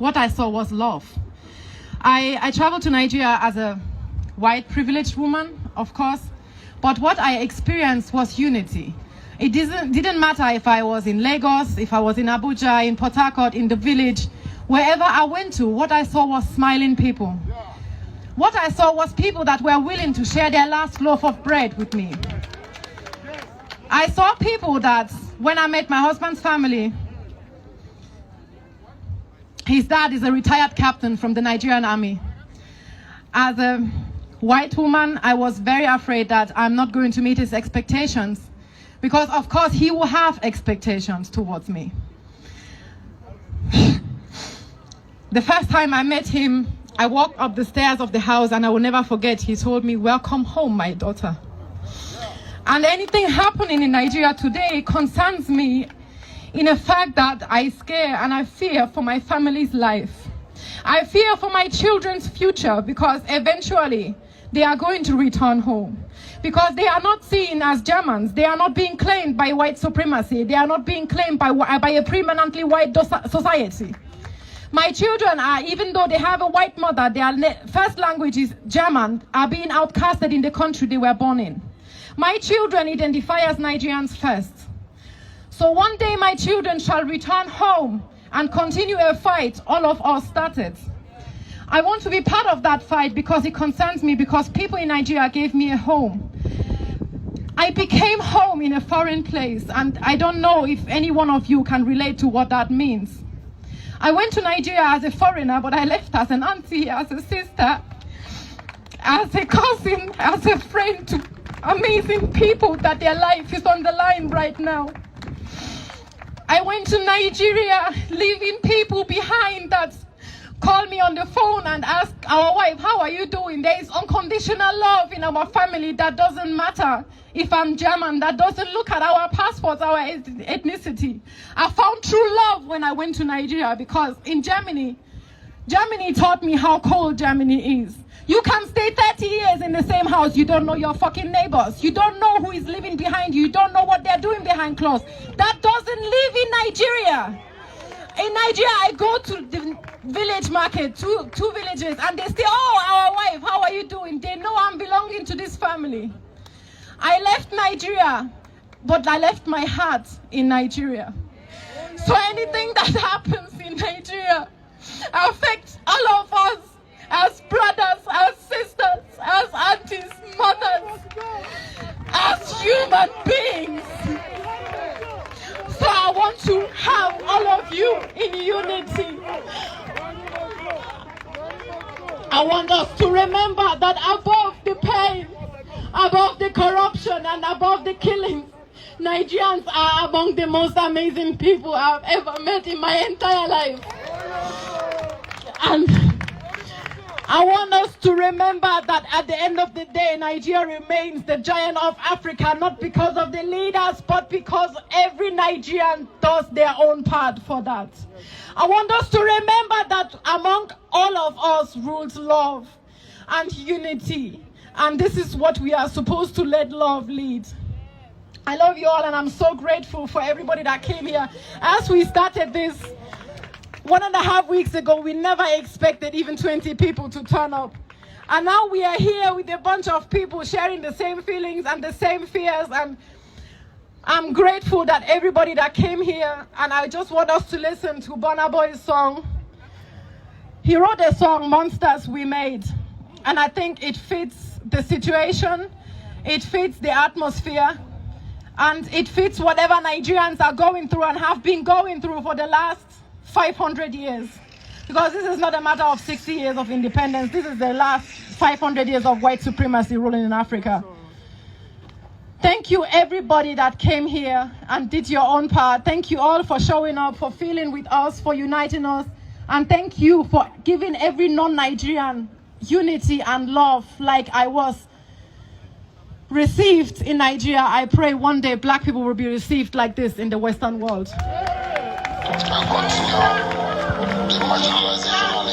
what I saw was love. I traveled to Nigeria as a white privileged woman, of course, but what I experienced was unity. It didn't matter if I was in Lagos, if I was in Abuja, in Port Harcourt, in the village, wherever I went to, what I saw was smiling people. What I saw was people that were willing to share their last loaf of bread with me. I saw people that, when I met my husband's family, his dad is a retired captain from the Nigerian army. As a white woman, I was very afraid that I'm not going to meet his expectations, because of course he will have expectations towards me. The first time I met him, I walked up the stairs of the house, and I will never forget, he told me, "Welcome home, my daughter." And anything happening in Nigeria today concerns me in the fact that I scare and I fear for my family's life. I fear for my children's future, because eventually they are going to return home. Because they are not seen as Germans. They are not being claimed by white supremacy. They are not being claimed by a predominantly white society. My children are, even though they have a white mother, their first language is German, are being outcasted in the country they were born in. My children identify as Nigerians first. So one day my children shall return home and continue a fight all of us started. I want to be part of that fight because it concerns me, because people in Nigeria gave me a home. I became home in a foreign place, and I don't know if any one of you can relate to what that means. I went to Nigeria as a foreigner, but I left as an auntie, as a sister, as a cousin, as a friend to amazing people that their life is on the line right now. I went to Nigeria, leaving people behind that call me on the phone and ask our wife, "How are you doing?" There is unconditional love in our family that doesn't matter if I'm German, that doesn't look at our passports, our ethnicity. I found true love when I went to Nigeria, because in Germany taught me how cold Germany is. You can stay 30 years in the same house, you don't know your fucking neighbors. You don't know who is living behind you. You don't know what they're doing behind closed. That doesn't live in Nigeria. In Nigeria, I go to the village market, two villages, and they say, "Oh, our wife, how are you doing?" They know I'm belonging to this family. I left Nigeria, but I left my heart in Nigeria. So anything that happens in Nigeria affects all of us as brothers, as sisters, as aunties, mothers, as human beings. So I want to have all of you in unity. I want us to remember that above the pain, above the corruption, and above the killings, Nigerians are among the most amazing people I've ever met in my entire life. And I want us to remember that at the end of the day, Nigeria remains the giant of Africa, not because of the leaders, but because every Nigerian does their own part for that. I want us to remember that among all of us rules love and unity. And this is what we are supposed to let love lead. I love you all, and I'm so grateful for everybody that came here. As we started this 1.5 weeks ago, we never expected even 20 people to turn up. And now we are here with a bunch of people sharing the same feelings and the same fears. And I'm grateful that everybody that came here, and I just want us to listen to Burna Boy's song. He wrote a song, "Monsters We Made." And I think it fits the situation, it fits the atmosphere, and it fits whatever Nigerians are going through and have been going through for the last 500 years. Because this is not a matter of 60 years of independence. This is the last 500 years of white supremacy ruling in Africa. Thank you everybody that came here and did your own part. Thank you all for showing up, for feeling with us, for uniting us. And thank you for giving every non-Nigerian unity and love like I was received in Nigeria. I pray one day black people will be received like this in the Western world.